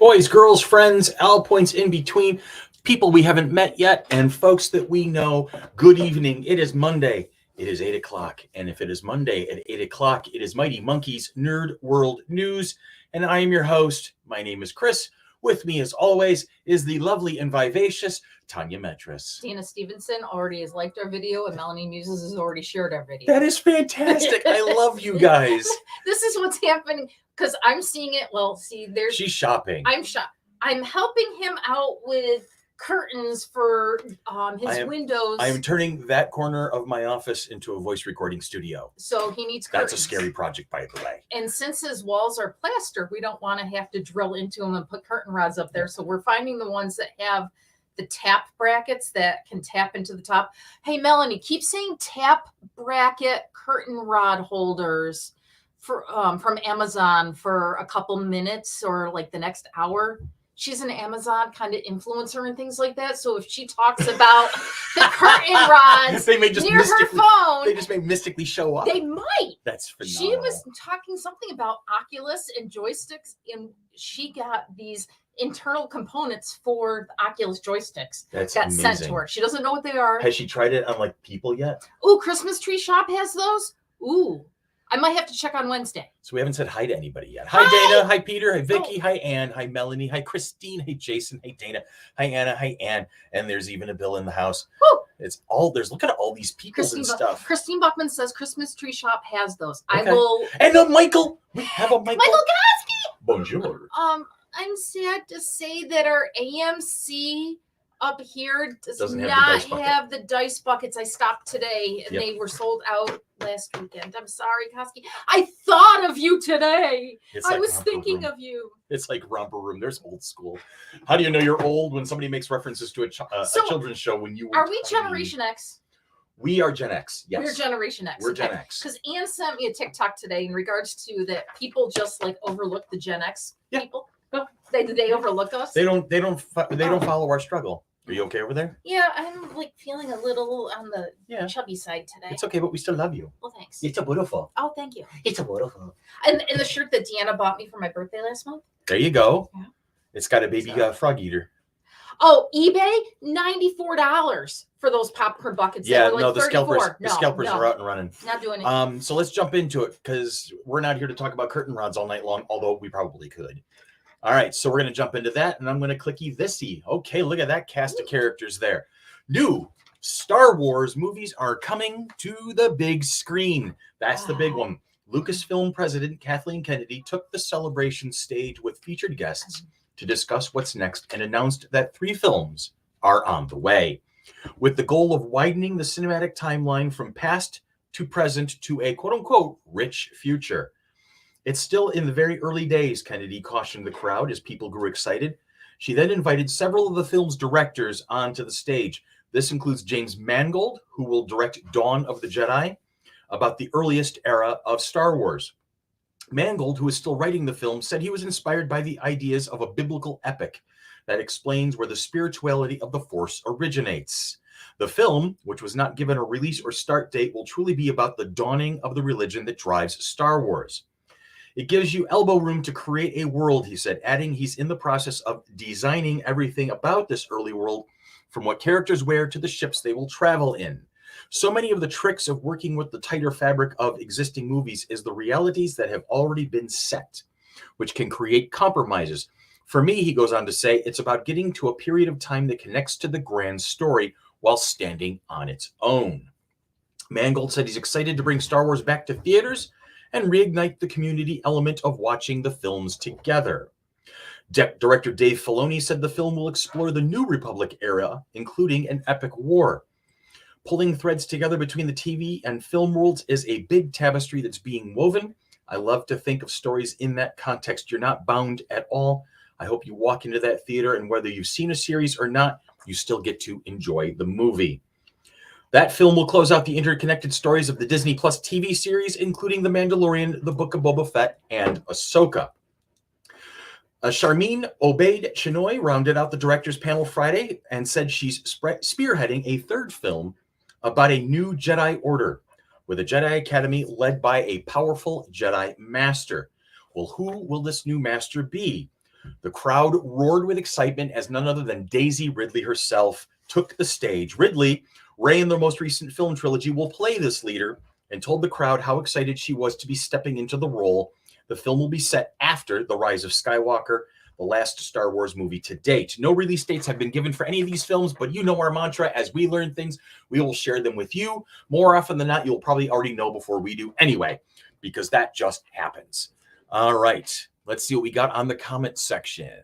boys, girls, friends, all points in between, people we haven't met yet, and folks that we know. Good evening. It is Monday. It is 8 o'clock. And if it is Monday at 8 o'clock, it is Mighty Monkey's Nerd World News. And I am your host. My name is Chris. With me, as always, is the lovely and vivacious Tanya Metris. Tina Stevenson already has liked our video, and Melanie Muses has already shared our video. That is fantastic. I love you guys. This is what's happening because I'm seeing it. Well, see, She's shopping. I'm helping him out with curtains for his windows. I am turning that corner of my office into a voice recording studio. So he needs curtains. That's a scary project, by the way. And since his walls are plaster, we don't want to have to drill into them and put curtain rods up there. So we're finding the ones that have the tap brackets that can tap into the top. Hey, Melanie, keep saying tap bracket curtain rod holders for from Amazon for a couple minutes or like the next hour. She's an Amazon kind of influencer and things like that. So if she talks about the curtain rods near her phone, they just may mystically show up. They might. That's phenomenal. She was talking something about Oculus and joysticks, and she got these internal components for the Oculus joysticks. That's got amazing. Sent to her. She doesn't know what they are. Has she tried it on like people yet? Ooh, Christmas Tree Shop has those. Ooh. I might have to check on Wednesday. So we haven't said hi to anybody yet. Hi, Dana. Hi, Peter. Hi, Vicky. Hi, Ann. Hi, Melanie. Hi, Christine. Hi, Jason. Hi, Dana. Hi, Anna. Hi, Ann. And there's even a Bill in the house. Woo! It's all there's. Look at all these people and stuff. Christine Buckman says Christmas Tree Shop has those. Okay. I will. And Michael. We have a Michael. Michael Gosky. Bonjour. I'm sad to say that our AMC up here doesn't have the dice buckets. I stopped today and they were sold out last weekend. I'm sorry, Koski. I thought of you today. I was thinking of you. It's like Romper Room. There's old school. How do you know you're old when somebody makes references to a children's show when you were Are we Generation X? We are Gen X. Yes. We're Generation X. We're Gen X. Because Ann sent me a TikTok today in regards to that people just like overlook the Gen X people. They overlook us. They don't follow our struggle. Are you okay over there? Yeah, I'm like feeling a little on the chubby side today. It's okay, but we still love you. Well, thanks. It's a beautiful. Oh, thank you. It's a beautiful. And the shirt that Deanna bought me for my birthday last month. There you go. Yeah. It's got a baby frog eater. Oh, eBay, $94 for those popcorn buckets. Yeah, like no, the scalpers are out and running. Not doing it. So let's jump into it because we're not here to talk about curtain rods all night long, although we probably could. All right, so we're going to jump into that, and I'm going to clicky thisy. Okay, look at that cast of characters there. New Star Wars movies are coming to the big screen. That's the big one. Lucasfilm president Kathleen Kennedy took the celebration stage with featured guests to discuss what's next and announced that 3 films are on the way, with the goal of widening the cinematic timeline from past to present to a quote-unquote rich future. It's still in the very early days, Kennedy cautioned the crowd as people grew excited. She then invited several of the film's directors onto the stage. This includes James Mangold, who will direct Dawn of the Jedi, about the earliest era of Star Wars. Mangold, who is still writing the film, said he was inspired by the ideas of a biblical epic that explains where the spirituality of the Force originates. The film, which was not given a release or start date, will truly be about the dawning of the religion that drives Star Wars. It gives you elbow room to create a world, he said, adding he's in the process of designing everything about this early world, from what characters wear to the ships they will travel in. So many of the tricks of working with the tighter fabric of existing movies is the realities that have already been set, which can create compromises. For me, he goes on to say, it's about getting to a period of time that connects to the grand story while standing on its own. Mangold said he's excited to bring Star Wars back to theaters and reignite the community element of watching the films together. Director Dave Filoni said the film will explore the New Republic era, including an epic war. Pulling threads together between the TV and film worlds is a big tapestry that's being woven. I love to think of stories in that context. You're not bound at all. I hope you walk into that theater, and whether you've seen a series or not, you still get to enjoy the movie. That film will close out the interconnected stories of the Disney Plus TV series, including The Mandalorian, The Book of Boba Fett, and Ahsoka. Sharmeen Obaid-Chinoy rounded out the director's panel Friday and said she's spearheading a 3rd film about a new Jedi Order, with a Jedi Academy led by a powerful Jedi Master. Well, who will this new master be? The crowd roared with excitement as none other than Daisy Ridley herself took the stage. Ridley, Ray in their most recent film trilogy, will play this leader and told the crowd how excited she was to be stepping into the role. The film will be set after The Rise of Skywalker, the last Star Wars movie to date. No release dates have been given for any of these films, but you know our mantra. As we learn things, we will share them with you. More often than not, you'll probably already know before we do anyway, because that just happens. All right, let's see what we got on the comment section.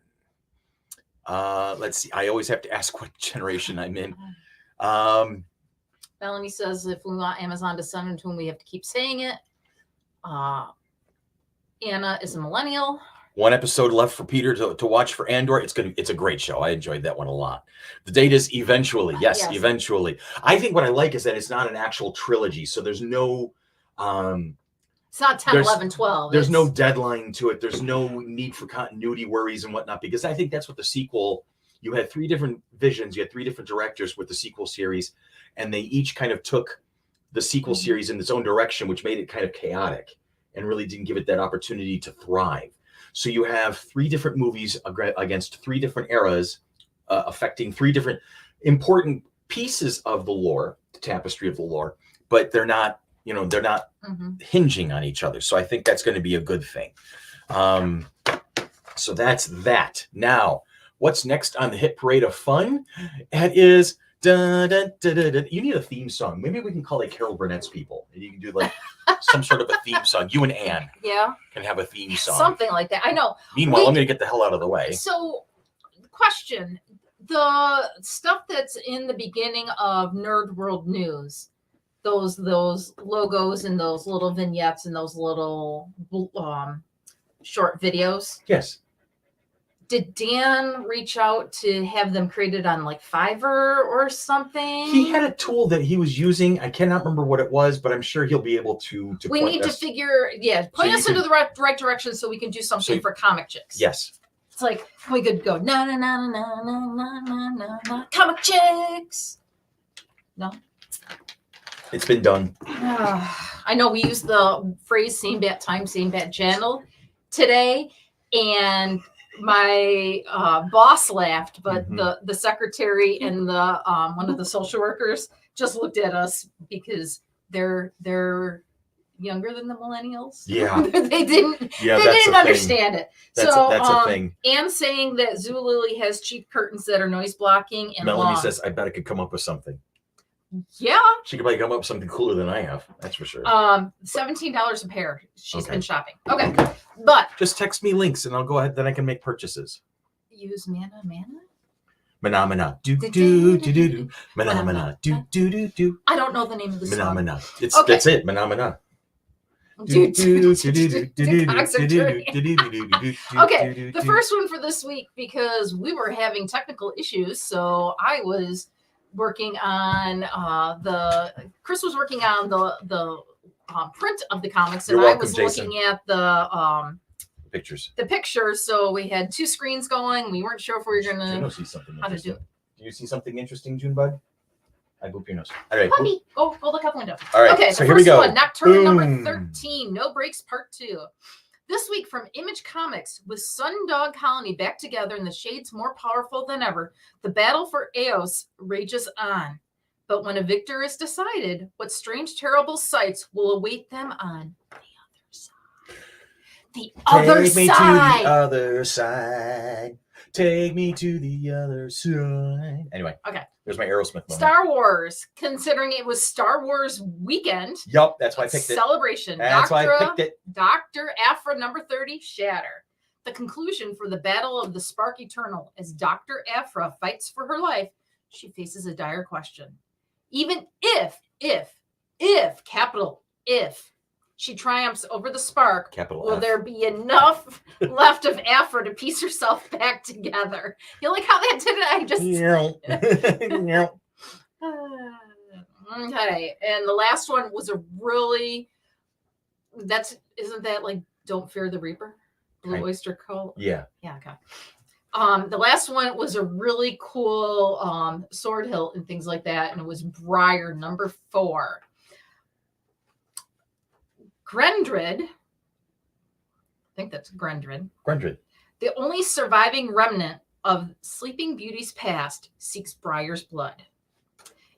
Let's see. I always have to ask what generation I'm in. Melanie says if we want Amazon to send them to them, we have to keep saying it. Anna is a millennial. One episode left for Peter to watch for Andor. It's a great show. I enjoyed that one a lot. The date is eventually. Yes, eventually. I think what I like is that it's not an actual trilogy. So there's no it's not 10, 11, 12. There's no deadline to it. There's no need for continuity worries and whatnot, because I think that's what the sequel, you had 3 different visions. You had 3 different directors with the sequel series, and they each kind of took the sequel series in its own direction, which made it kind of chaotic and really didn't give it that opportunity to thrive. So you have 3 different movies against 3 different eras, affecting 3 different important pieces of the lore, the tapestry of the lore, but they're not hinging on each other. So I think that's going to be a good thing. So that's that. Now, what's next on the hit parade of fun? It is you need a theme song. Maybe we can call like Carol Burnett's people. And you can do like some sort of a theme song. You and Anne can have a theme song. Something like that. I know. Meanwhile, I'm going to get the hell out of the way. So, question. The stuff that's in the beginning of Nerd World News, those logos and those little vignettes and those little short videos. Yes. Did Dan reach out to have them created on like Fiverr or something? He had a tool that he was using. I cannot remember what it was, but I'm sure he'll be able to we need to figure, point us into the right direction so we can do something for Comic Chicks. Yes. It's like we could go na na na na na na na na na Comic Chicks. No. It's been done. I know we used the phrase "same bat time, same bat channel" today, and my boss laughed, but the secretary and the one of the social workers just looked at us because they're younger than the millennials. Yeah. they didn't understand it. That's a thing. And saying that Zulily has cheap curtains that are noise blocking and Melanie long. says, I bet I could come up with something. Yeah. She could probably come up with something cooler than I have. That's for sure. $17 a pair. She's been shopping. Okay. But just text me links and I'll go ahead. Then I can make purchases. Use mana. Mana. Do do do do do. Mana. Do do do do. I don't know the name of the song. Mana. That's it. Mana. Okay, the first one for this week, because we were having technical issues, so I was working on Chris was working on the print of the comics, and I was looking at the pictures. The pictures. So we had 2 screens going. We weren't sure if we were gonna how to do it. Do you see something interesting, Junebug? I boop your nose. All right. Puppy, go look out the window. All right. Okay, so the here we first go. one, Nocturne number 13, No Breaks Part 2. This week from Image Comics, with Sundog Colony back together and the shades more powerful than ever, the battle for Eos rages on. But when a victor is decided, what strange, terrible sights will await them on the other side? Take me to the other side. Take me to the other side. Anyway. Okay. There's my Aerosmith moment. Star Wars, considering it was Star Wars weekend. Yep, that's why I picked it. Celebration. That's why I picked it. Dr. Aphra number 30, Shatter. The conclusion for the Battle of the Spark Eternal. As Dr. Aphra fights for her life, she faces a dire question. Even if, capital if, she triumphs over the spark, capital will F. there be enough left of Aphra to piece herself back together? You like how that did it? I just... Okay, and the last one was a really... Isn't that like Don't Fear the Reaper? Blue Oyster Cult? Yeah. Yeah, okay. The last one was a really cool sword hilt and things like that, and it was Briar number 4. Grendrid, I think that's Grendrid. The only surviving remnant of Sleeping Beauty's past seeks Briar's blood.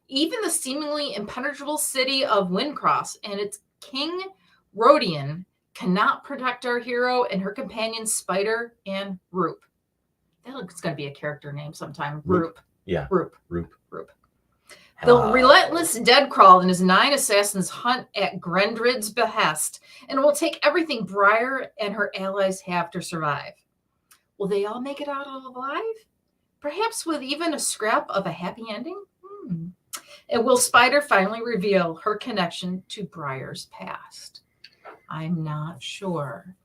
Even the seemingly impenetrable city of Windcross and its king, Rodian, cannot protect our hero and her companions, Spider and Roop. That looks going to be a character name sometime. Roop. Yeah. Roop. Roop. The relentless Deadcrawl and his 9 assassins hunt at Grendrid's behest and will take everything Briar and her allies have to survive. Will they all make it out alive? Perhaps with even a scrap of a happy ending? And will Spider finally reveal her connection to Briar's past? I'm not sure.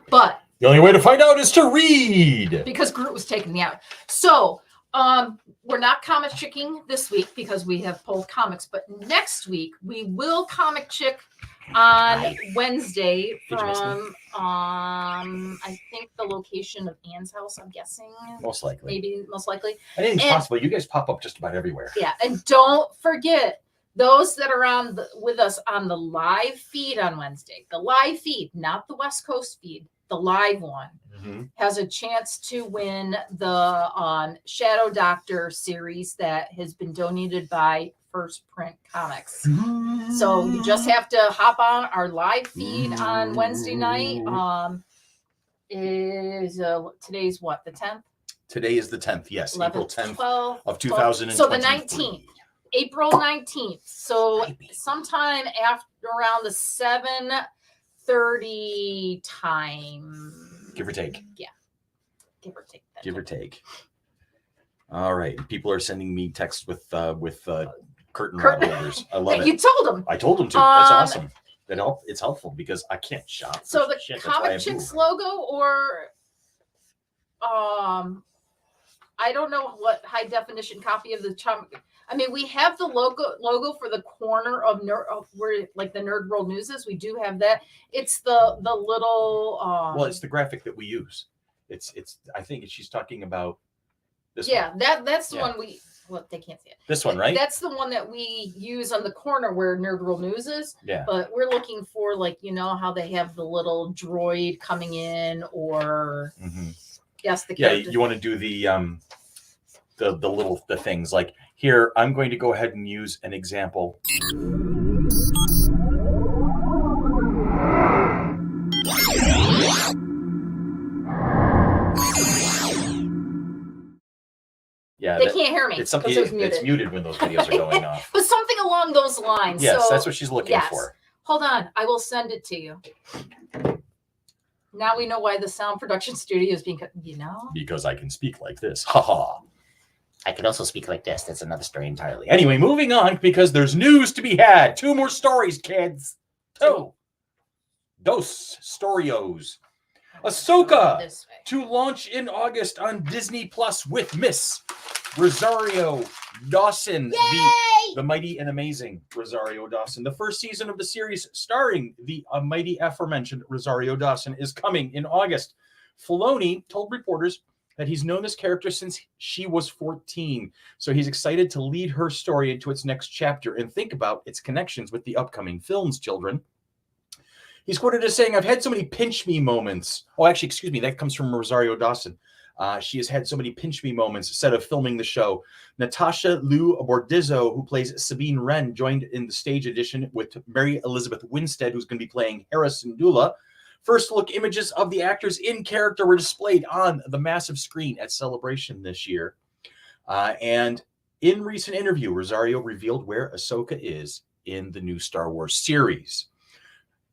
But the only way to find out is to read. Because Groot was taking me out. So we're not comic chicking this week because we have pulled comics, but next week we will comic chick on Wednesday from I think the location of Anne's house, I'm guessing. Most likely. Most likely. Anything's possible. You guys pop up just about everywhere. Yeah, and don't forget those that are with us on the live feed on Wednesday. The live feed, not the West Coast feed, the live one. Has a chance to win the Shadow Doctor series that has been donated by First Print Comics. So you just have to hop on our live feed on Wednesday night. Today's what, the 10th? Today is the 10th, yes. 11th, April 10th 12th, of 2020. So the 19th. April 19th. So sometime after around the 7:30 time. Give or take. Yeah. Give or take. Give or take. All right. People are sending me texts with curtain rod holders. I love it. You told them. I told them to. That's awesome. It's helpful because I can't shop. So the Comic Chicks logo, or I don't know what high definition copy of the comic. I mean, we have the logo for the corner of where like the Nerd World News is. We do have that. It's the little. Well, it's the graphic that we use. It's. I think she's talking about this. Yeah, one. that's the one we. Well, they can't see it. This one, right? That's the one that we use on the corner where Nerd World News is. Yeah. But we're looking for, like, you know how they have the little droid coming in, or yes, the character. You want to do the things like here. I'm going to go ahead and use an example. Yeah, they can't hear me. It's something. It's muted when those videos are going off. But something along those lines. Yes, so, that's what she's looking for. Hold on, I will send it to you. Now we know why the sound production studio is being, because I can speak like this. Ha ha. I can also speak like this. That's another story entirely. Anyway, moving on because there's news to be had. 2 more stories, kids. 2. Dos Storios. Ahsoka to launch in August on Disney Plus with Miss Rosario Dawson, the mighty and amazing Rosario Dawson. The first season of the series starring the mighty aforementioned Rosario Dawson is coming in August. Filoni told reporters that he's known this character since she was 14, so he's excited to lead her story into its next chapter and think about its connections with the upcoming films, children. He's quoted as saying, "I've had so many pinch me moments." Oh, actually, excuse me, that comes from Rosario Dawson. She has had so many pinch me moments instead of filming the show. Natasha Lou Bordizzo, who plays Sabine Wren, joined in the stage edition with Mary Elizabeth Winstead, who's going to be playing Hera Syndulla. First look images of the actors in character were displayed on the massive screen at Celebration this year. And in recent interview, Rosario revealed where Ahsoka is in the new Star Wars series.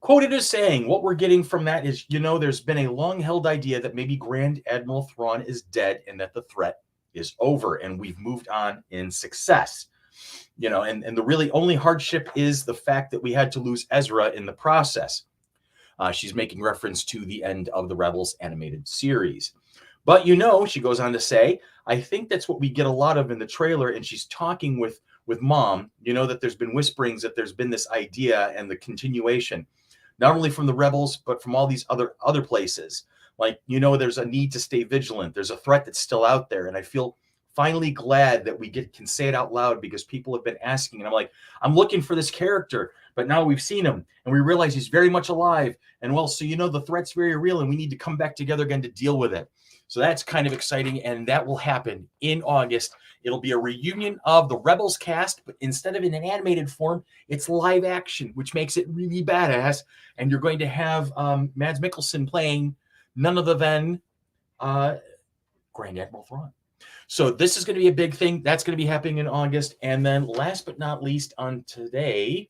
Quoted as saying, what we're getting from that is, there's been a long-held idea that maybe Grand Admiral Thrawn is dead and that the threat is over and we've moved on in success. And the really only hardship is the fact that we had to lose Ezra in the process. She's making reference to the end of the Rebels animated series. But, she goes on to say, I think that's what we get a lot of in the trailer, and she's talking with Mom, that there's been whisperings that there's been this idea and the continuation. Not only from the Rebels, but from all these other places. Like, there's a need to stay vigilant. There's a threat that's still out there. And I feel finally glad that we can say it out loud because people have been asking. And I'm like, I'm looking for this character, but now we've seen him and we realize he's very much alive. And so, the threat's very real and we need to come back together again to deal with it. So that's kind of exciting, and that will happen in August. It'll be a reunion of the Rebels cast, but instead of in an animated form, it's live action, which makes it really badass. And you're going to have Mads Mikkelsen playing none other than Grand Admiral Thrawn. So this is going to be a big thing. That's going to be happening in August. And then last but not least on today,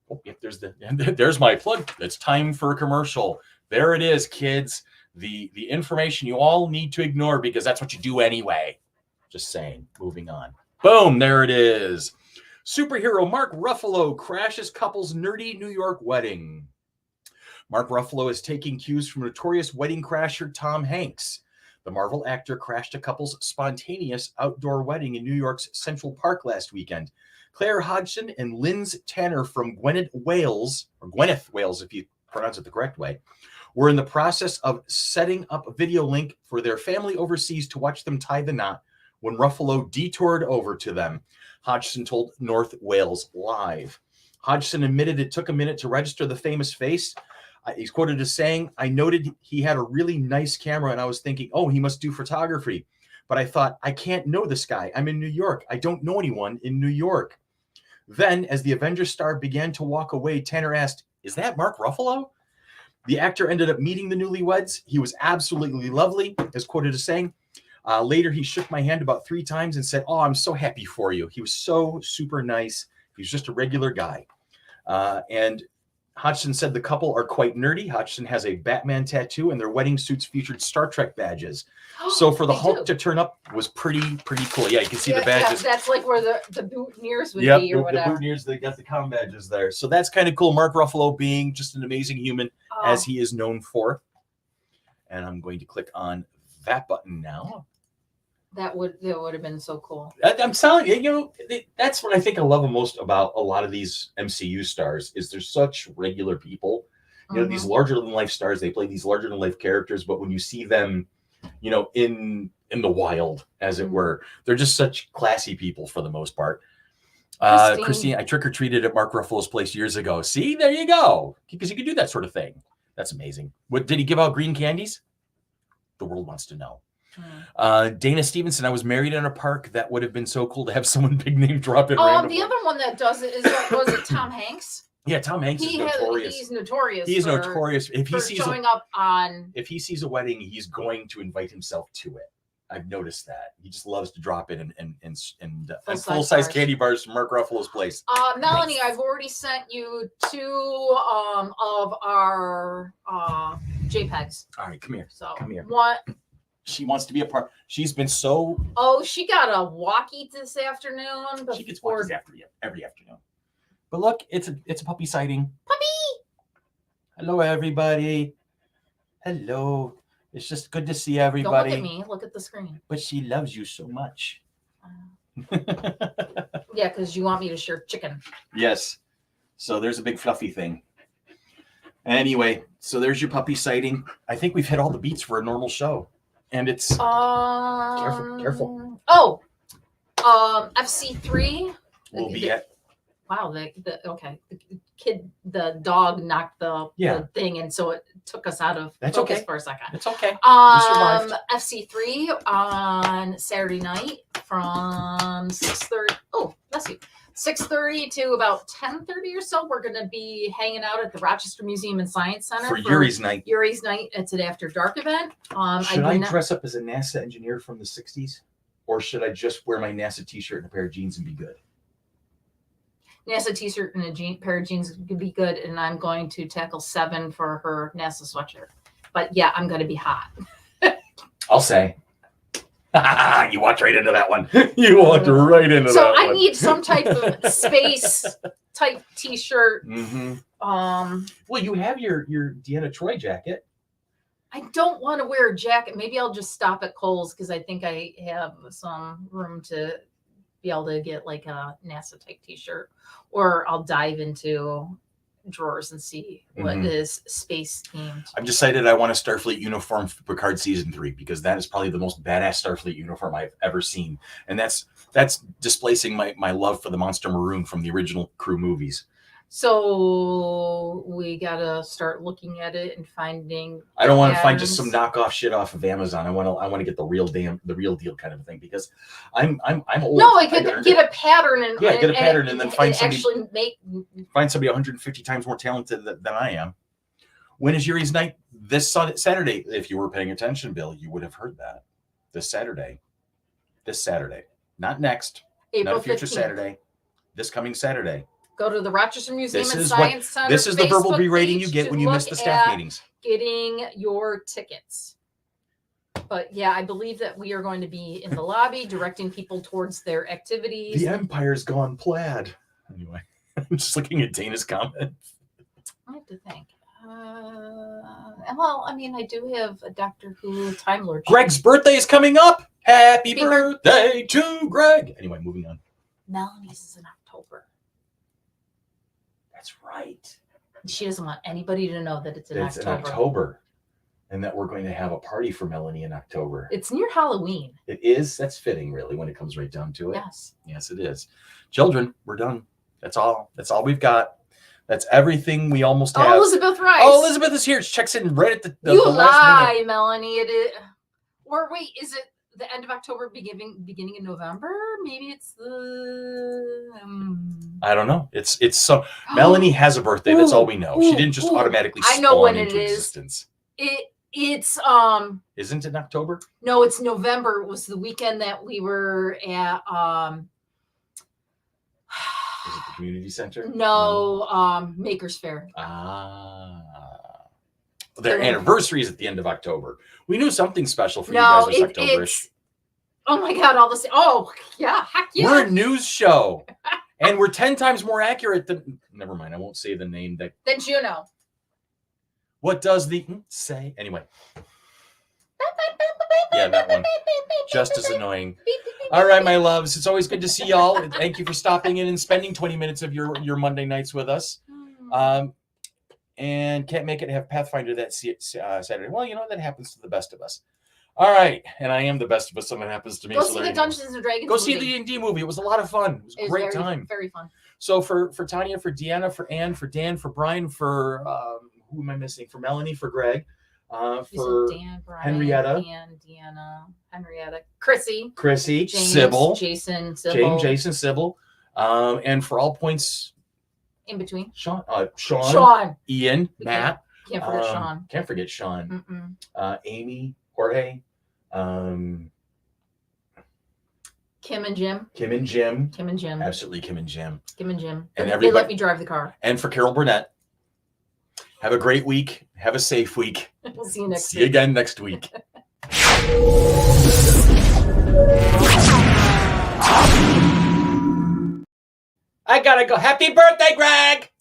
oh, yep, there's my plug. It's time for a commercial. There it is, kids. The information you all need to ignore because that's what you do anyway. Just saying. Moving on. Boom, there it is. Superhero Mark Ruffalo crashes couple's nerdy New York wedding. Mark Ruffalo is taking cues from notorious wedding crasher Tom Hanks. The Marvel actor crashed a couple's spontaneous outdoor wedding in New York's Central Park last weekend. Claire Hodgson and Linz Tanner from Gwynedd, Wales, or Gwynedd, Wales, if you pronounce it the correct way, were in the process of setting up a video link for their family overseas to watch them tie the knot when Ruffalo detoured over to them. Hodgson told North Wales Live. Hodgson admitted it took a minute to register the famous face. He's quoted as saying, "I noted he had a really nice camera and I was thinking, oh, he must do photography. But I thought, I can't know this guy. I'm in New York. I don't know anyone in New York." Then, as the Avengers star began to walk away, Tanner asked, "Is that Mark Ruffalo?" The actor ended up meeting the newlyweds. He was absolutely lovely, as quoted as saying. Later, he shook my hand about 3 times and said, "Oh, I'm so happy for you." He was so super nice. He was just a regular guy. And Hodgson said the couple are quite nerdy. Hodgson has a Batman tattoo, and their wedding suits featured Star Trek badges. So for the Hulk to turn up was pretty cool. Yeah, you can see the badges. Yeah, that's like where the boutonnieres would be or whatever. The boutonnieres, they got the com badges there. So that's kind of cool. Mark Ruffalo being just an amazing human, as he is known for. And I'm going to click on that button now. That would have been so cool. I'm telling you, that's what I think I love the most about a lot of these MCU stars is they're such regular people. You know, these larger than life stars, they play these larger than life characters, but when you see them, you know, in the wild, as it were, they're just such classy people for the most part. Christine, I trick-or-treated at Mark Ruffalo's place years ago. See, there you go. Because you can do that sort of thing. That's amazing. What did he give out green candies? The world wants to know. Dana Stevenson, I was married in a park. That would have been so cool to have someone big name drop in. The other one that does it is was it Tom Hanks? Yeah, Tom Hanks is notorious. He's notorious. He is notorious. If he sees if he sees a wedding, he's going to invite himself to it. I've noticed that. He just loves to drop in and full-size candy bars from Mark Ruffalo's place. Melanie, nice. I've already sent you 2 of our JPEGs. All right, come here. So come here. What? She wants to be a part. She's been so. Oh, she got a walkie this afternoon. She gets walkies every afternoon. But look, it's a puppy sighting. Puppy. Hello, everybody. Hello. It's just good to see everybody. Don't look at me. Look at the screen. But she loves you so much. Yeah, because you want me to share chicken. Yes. So there's a big fluffy thing. Anyway, so there's your puppy sighting. I think we've hit all the beats for a normal show. And it's careful. Oh, FC3 will be at. Wow, the dog knocked the thing, and so it took us out of focus for a second. It's okay. FC3 on Saturday night from 6:30. Oh, bless you. 6:30 to about 10:30 or so. We're going to be hanging out at the Rochester Museum and Science Center for Yuri's night. Yuri's night. It's an after dark event. Should I dress up as a NASA engineer from the 60s? Or should I just wear my NASA t-shirt and a pair of jeans and be good? NASA t-shirt and a pair of jeans would be good. And I'm going to tackle 7 for her NASA sweatshirt. But yeah, I'm going to be hot. I'll say. You walked right into that one. You walked right into that one. So I need some type of space type t-shirt. Well, you have your Deanna Troy jacket. I don't want to wear a jacket. Maybe I'll just stop at Kohl's because I think I have some room to be able to get like a NASA type t-shirt, or I'll dive into drawers and see what is space themed. I've decided I want a Starfleet uniform for Picard season 3 because that is probably the most badass Starfleet uniform I've ever seen, and that's displacing my love for the Monster Maroon from the original crew movies. So we gotta start looking at it and finding. I don't want to find just patterns. some knockoff shit off of Amazon. I want to get the real deal kind of thing, because I'm old. No, I could get a pattern and get a pattern and then find somebody actually find somebody 150 times more talented than I am. When is Yuri's night? This Saturday. If you were paying attention, Bill, you would have heard that. This Saturday, not next, April not a future 15th. Saturday. This coming Saturday. Go to the Rochester Museum This and is Science Center. This is the verbal Facebook berating you page get to when you miss look the staff at meetings. Getting your tickets. But yeah, I believe that we are going to be in the lobby directing people towards their activities. The Empire's gone plaid. Anyway, I'm just looking at Dana's comment. I have to think. Well, I mean, I do have a Doctor Who Time Lord. Greg's birthday is coming up. Happy Happy birthday to Greg. Anyway, moving on. Melanie's is in October. That's right. She doesn't want anybody to know that it's in It's October. in October. And that we're going to have a party for Melanie in October. It's near Halloween. It is. That's fitting, really, when it comes right down to it. Yes. Yes, it is. Children, we're done. That's all. That's all we've got. That's everything we almost have. Oh, Elizabeth Rice. Oh, Elizabeth is here. She checks in right at the You last lie, minute. Melanie. It is. Or wait, is it the end of October, beginning of November? Maybe it's the. I don't know. It's so. Melanie has a birthday. That's all we know. She didn't just Ooh, automatically I know spawn when it into is. existence. It's Isn't it October? no, it's November. It was the weekend that we were at Is it the community center? no, Makers Fair. Ah. Their anniversary is at the end of October. We knew something special for you No, guys was Octoberish. it's oh my god, all this. Oh yeah, heck yeah. We're a news show. And we're 10 times more accurate than. Never mind. I won't say the name. That. Then Juno. What does the say? Anyway. Yeah, that one. Just as annoying. All right, my loves. It's always good to see y'all. Thank you for stopping in and spending 20 minutes of your Monday nights with us. And can't make it have Pathfinder that Saturday. Well, you know, that happens to the best of us. All right. And I am the best of us. Something happens to me. Go so see there the you go. Dungeons and Dragons. Go see movie. the D&D movie. It was a lot of fun. It was a great very, time. Very fun. So for Tanya, for Deanna, for Anne, for Dan, for Brian, for who am I missing? For Melanie, for Greg, for Dan, Brian, Henrietta. Dan, Deanna, Henrietta, Chrissy, James, Sybil, Jason, Sybil, Jason, Sybil, and for all points, in between. Sean, Ian, We Matt. Can't forget Sean. Can't forget Sean. Mm-mm. Amy, Jorge, Kim and Jim. Kim and Jim. Kim and Jim. Absolutely, Kim and Jim. Kim and Jim. And They everybody- let me drive the car. And for Carol Burnett. Have a great week. Have a safe week. We'll see you next See you week. again next week. I gotta go. Happy birthday, Greg!